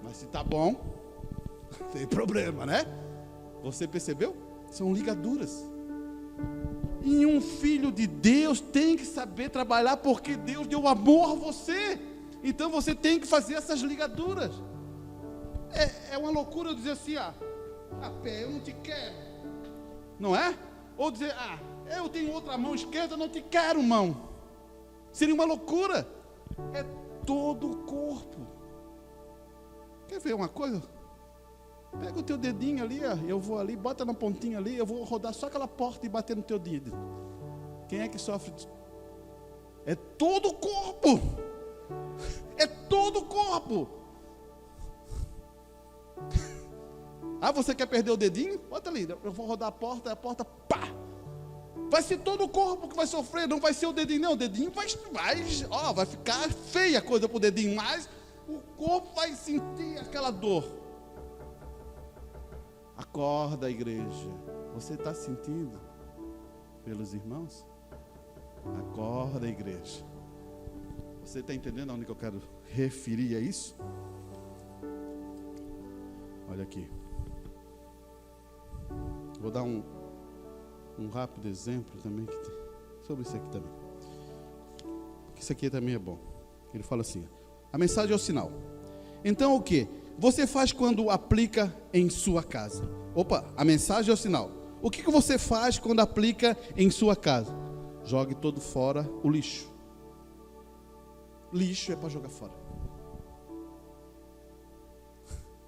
Mas se está bom, tem problema, né? Você percebeu? São ligaduras. E um filho de Deus tem que saber trabalhar, porque Deus deu amor a você. Então você tem que fazer essas ligaduras. É uma loucura eu dizer assim, pé, eu não te quero. Não é? Ou dizer, eu tenho outra mão esquerda, eu não te quero, mão. Seria uma loucura. É todo o corpo. Quer ver uma coisa? Pega o teu dedinho ali, eu vou ali, bota na pontinha ali, eu vou rodar só aquela porta e bater no teu dedo. Quem é que sofre? É todo o corpo. É todo o corpo. Você quer perder o dedinho? Bota ali, eu vou rodar a porta, pá! Vai ser todo o corpo que vai sofrer, não vai ser o dedinho, não. O dedinho vai ficar feia a coisa pro dedinho, mas o corpo vai sentir aquela dor. Acorda, igreja. Você está sentindo pelos irmãos? Acorda, igreja. Você está entendendo aonde que eu quero referir a isso? Olha aqui. Vou dar um rápido exemplo também sobre isso aqui também. Isso aqui também é bom. Ele fala assim: a mensagem é o sinal. Então o que? Você faz quando aplica em sua casa. Opa, a mensagem é o sinal. O que você faz quando aplica em sua casa? Jogue todo fora o lixo. Lixo é para jogar fora.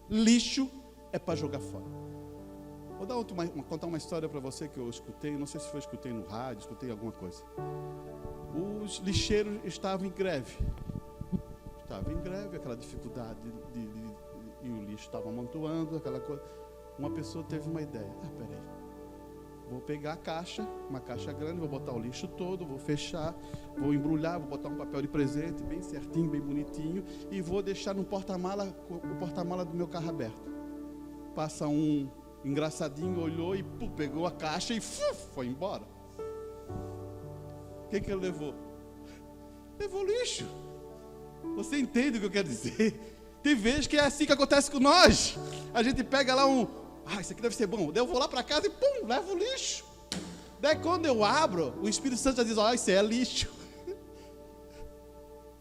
Lixo é para jogar fora. Vou contar uma história para você que eu escutei. Não sei se escutei no rádio, escutei alguma coisa. Os lixeiros estavam em greve. Aquela dificuldade e o lixo estava amontoando, aquela coisa. Uma pessoa teve uma ideia. Peraí. Vou pegar uma caixa grande, vou botar o lixo todo, vou fechar, vou embrulhar, vou botar um papel de presente bem certinho, bem bonitinho, e vou deixar no porta-mala, o porta-mala do meu carro aberto. Passa um engraçadinho, olhou e pegou a caixa e foi embora. O que ele levou? Levou lixo. Você entende o que eu quero dizer? Tem vezes que é assim que acontece com nós. A gente pega lá isso aqui deve ser bom. Daí eu vou lá para casa e levo o lixo. Daí quando eu abro, o Espírito Santo já diz: isso é lixo.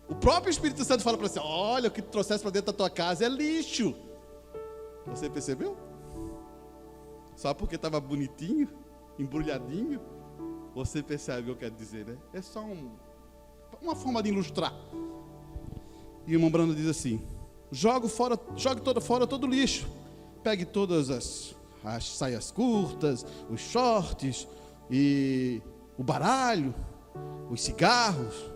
O próprio Espírito Santo fala para você: olha, o que tu trouxeste para dentro da tua casa é lixo. Você percebeu? Só porque estava bonitinho, embrulhadinho, você percebe o que eu quero dizer, né? É só uma forma de ilustrar. E o irmão Brando diz assim: jogue fora todo o lixo. Pegue todas as saias curtas, os shorts, e o baralho, os cigarros,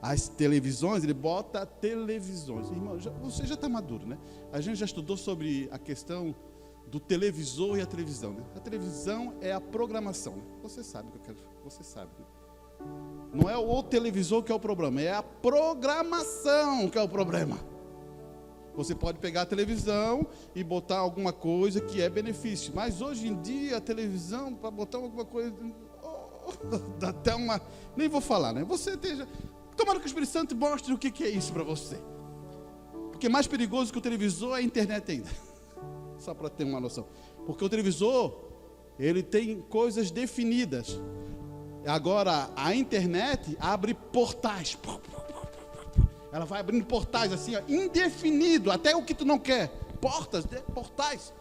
as televisões. Ele bota televisões. Irmão, você já está maduro, né? A gente já estudou sobre a questão do televisor e a televisão, né? A televisão é a programação, né? Você sabe o que eu quero, você sabe, né? Não é o televisor que é o problema, é a programação que é o problema. Você pode pegar a televisão e botar alguma coisa que é benefício, mas hoje em dia a televisão, para botar alguma coisa, dá até uma... Nem vou falar, né? Tomara que o Espírito Santo mostre o que é isso para você. Porque mais perigoso que o televisor é a internet ainda. Só para ter uma noção. Porque o televisor, ele tem coisas definidas. Agora, a internet abre portais. Ela vai abrindo portais assim, indefinido, até o que tu não quer. Portais.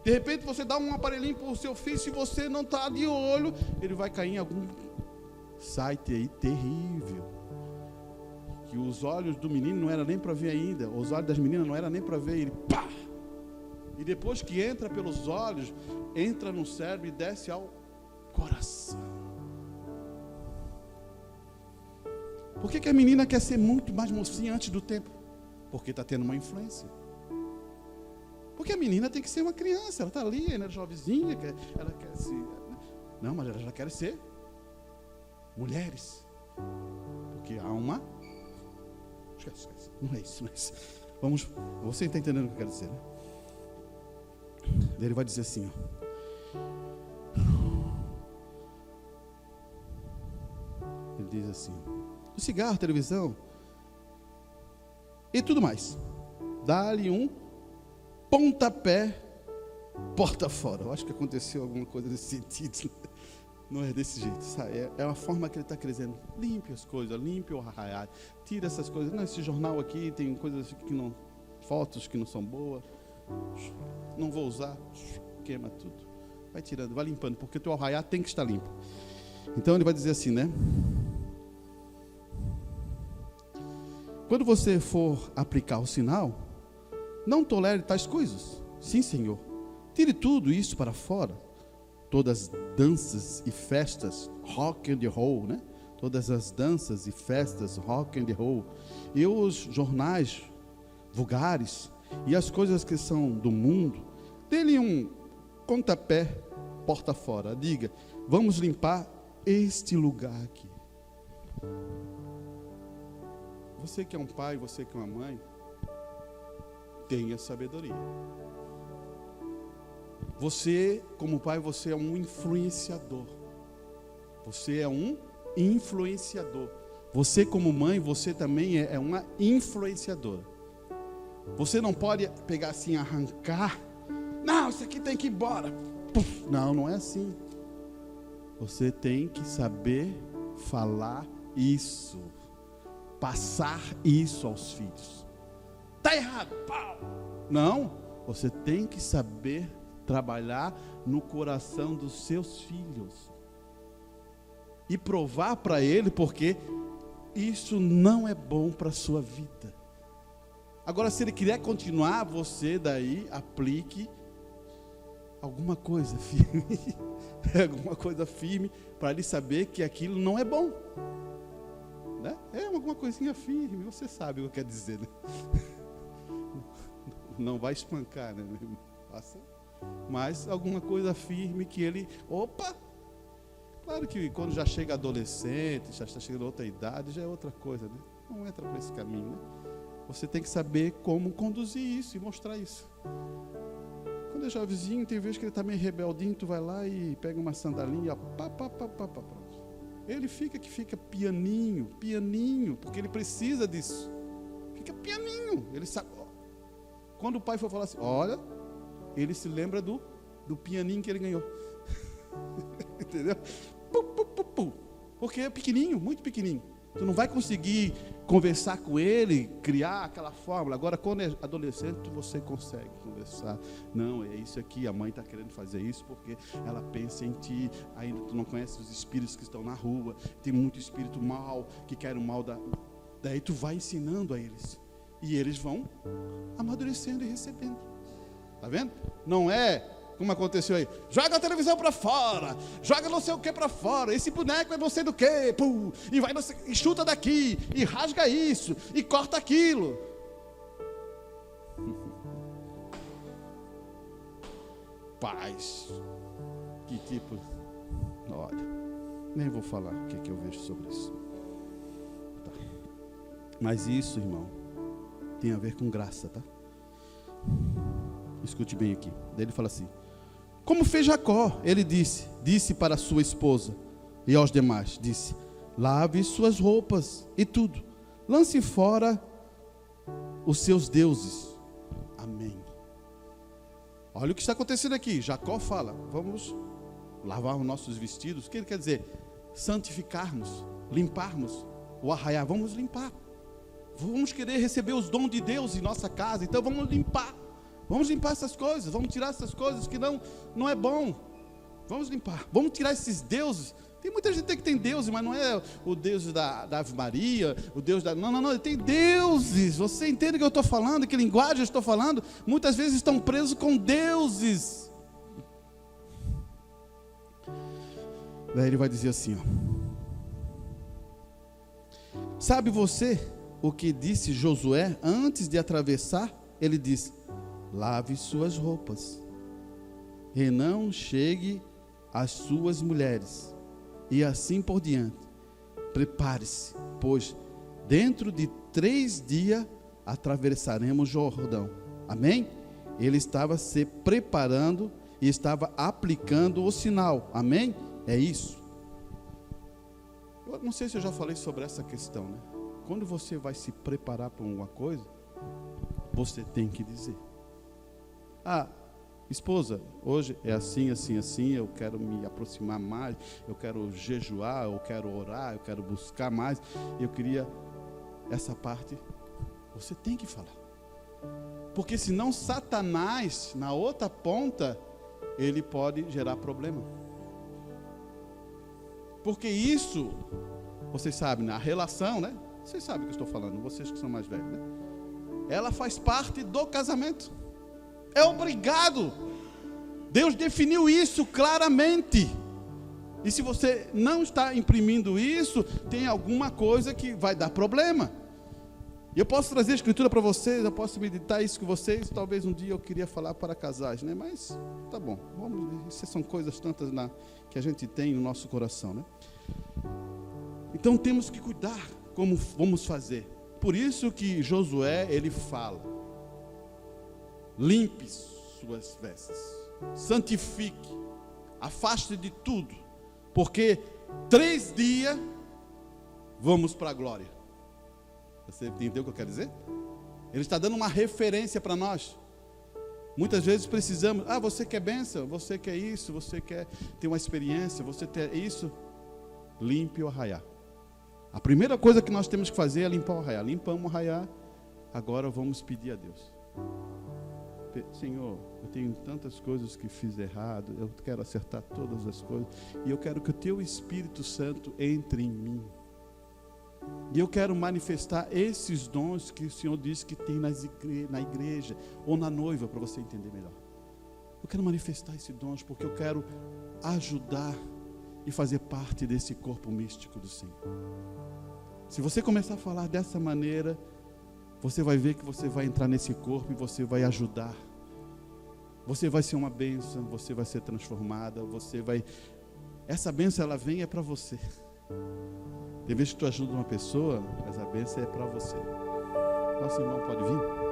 De repente você dá um aparelhinho para o seu filho, se você não está de olho, ele vai cair em algum site aí terrível. Que os olhos do menino não eram nem para ver ainda, os olhos das meninas não eram nem para ver, ele pá! E depois que entra pelos olhos, entra no cérebro e desce ao coração. Por que a menina quer ser muito mais mocinha antes do tempo? Porque está tendo uma influência. Porque a menina tem que ser uma criança, ela está ali, ela é jovenzinha, ela quer ser... Não, mas ela já quer ser mulheres. Porque há uma... Esquece. Não é isso. Você está entendendo o que eu quero dizer, né? Ele vai dizer assim, ele diz assim: o cigarro, a televisão e tudo mais, dá-lhe um pontapé, porta fora. Eu acho que aconteceu alguma coisa nesse sentido. Não é desse jeito, sabe? É uma forma que ele está crescendo. Limpe as coisas, limpe o arraial, tira essas coisas. Não, esse jornal aqui tem coisas que não, fotos que não são boas, não vou usar, queima tudo. Vai tirando, vai limpando, porque o teu arraial tem que estar limpo. Então ele vai dizer assim, né? Quando você for aplicar o sinal, não tolere tais coisas. Sim, Senhor. Tire tudo isso para fora. Todas as danças e festas, rock and roll, né? Todas as danças e festas, rock and roll. E os jornais vulgares e as coisas que são do mundo, dê-lhe um pontapé, porta fora. Diga: vamos limpar este lugar aqui. Você que é um pai, você que é uma mãe, tenha sabedoria. Você, como pai, você é um influenciador. Você é um influenciador. Você, como mãe, você também é uma influenciadora. Você não pode pegar assim, arrancar. Não, isso aqui tem que ir embora. Puf, não, não é assim. Você tem que saber falar isso. Passar isso aos filhos. Está errado. Pau. Não, você tem que saber trabalhar no coração dos seus filhos. E provar para ele, porque isso não é bom para a sua vida. Agora, se ele quiser continuar, você daí aplique alguma coisa firme. Alguma coisa firme para ele saber que aquilo não é bom. Né? É alguma coisinha firme, você sabe o que eu quero dizer, né? Não vai espancar, né? Mas alguma coisa firme que ele... Opa! Claro que quando já chega adolescente, já está chegando a outra idade, já é outra coisa, né? Não entra por esse caminho, né? Você tem que saber como conduzir isso e mostrar isso. Quando é jovenzinho, tem vezes que ele está meio rebeldinho, tu vai lá e pega uma sandalinha, pronto. Ele fica pianinho, porque ele precisa disso. Fica pianinho, ele sabe. Quando o pai for falar assim, olha, ele se lembra do pianinho que ele ganhou. Entendeu? Porque é pequenininho, muito pequenininho. Tu não vai conseguir conversar com ele, criar aquela fórmula. Agora, quando é adolescente, você consegue conversar. Não, é isso aqui, a mãe está querendo fazer isso porque ela pensa em ti. Ainda tu não conhece os espíritos que estão na rua. Tem muito espírito mau, que quer o mal daí tu vai ensinando a eles. E eles vão amadurecendo e recebendo. Tá vendo? Não é... Como aconteceu aí? Joga a televisão para fora, joga não sei o que para fora, esse boneco é você do quê? Pum, e vai e chuta daqui, e rasga isso, e corta aquilo. Paz. Que tipo? Olha, nem vou falar o que eu vejo sobre isso. Tá. Mas isso, irmão, tem a ver com graça, tá? Escute bem aqui. Daí ele fala assim: como fez Jacó, ele disse para sua esposa e aos demais, disse: lave suas roupas e tudo, lance fora os seus deuses. Amém. Olha o que está acontecendo aqui. Jacó fala: vamos lavar os nossos vestidos. O que ele quer dizer? Santificarmos, limparmos o arraiar. Vamos limpar. Vamos querer receber os dons de Deus em nossa casa, então vamos limpar. Vamos limpar essas coisas, vamos tirar essas coisas que não é bom. Vamos limpar, vamos tirar esses deuses. Tem muita gente que tem deuses, mas não é o Deus da Ave Maria, o Deus da... Não, tem deuses. Você entende o que eu estou falando, que linguagem eu estou falando? Muitas vezes estão presos com deuses. Daí ele vai dizer assim, ó. Sabe você o que disse Josué antes de atravessar? Ele disse: lave suas roupas e não chegue às suas mulheres, e assim por diante. Prepare-se, pois dentro de 3 dias atravessaremos o Jordão. Amém? Ele estava se preparando e estava aplicando o sinal. Amém? É isso. Eu não sei se eu já falei sobre essa questão, né? Quando você vai se preparar para alguma coisa, você tem que dizer: esposa, hoje é assim, assim, assim, eu quero me aproximar mais, eu quero jejuar, eu quero orar, eu quero buscar mais, eu queria essa parte. Você tem que falar, porque senão Satanás, na outra ponta, ele pode gerar problema. Porque isso, vocês sabem, na relação, né? Vocês sabem o que eu estou falando, vocês que são mais velhos, né? Ela faz parte do casamento. É obrigado. Deus definiu isso claramente. E se você não está imprimindo isso, tem alguma coisa que vai dar problema. E eu posso trazer a escritura para vocês, eu posso meditar isso com vocês. Talvez um dia eu queria falar para casais, né? Mas tá bom, isso são coisas tantas que a gente tem no nosso coração, né? Então temos que cuidar como vamos fazer. Por isso que Josué, ele fala: limpe suas vestes, santifique, afaste de tudo, porque 3 dias vamos para a glória. Você entendeu o que eu quero dizer? Ele está dando uma referência para nós. Muitas vezes precisamos, você quer bênção, você quer isso, você quer ter uma experiência, você quer isso, limpe o arraiá. A primeira coisa que nós temos que fazer é limpar o arraiá. Limpamos o arraiá, agora vamos pedir a Deus. Senhor, eu tenho tantas coisas que fiz errado, eu quero acertar todas as coisas, e eu quero que o Teu Espírito Santo entre em mim. E eu quero manifestar esses dons que o Senhor disse que tem na igreja, ou na noiva, para você entender melhor. Eu quero manifestar esses dons, porque eu quero ajudar e fazer parte desse corpo místico do Senhor. Se você começar a falar dessa maneira, você vai ver que você vai entrar nesse corpo e você vai ajudar. Você vai ser uma bênção, você vai ser transformada, essa bênção, ela vem para você. Tem vezes que tu ajuda uma pessoa, mas a bênção é para você. Nosso irmão pode vir?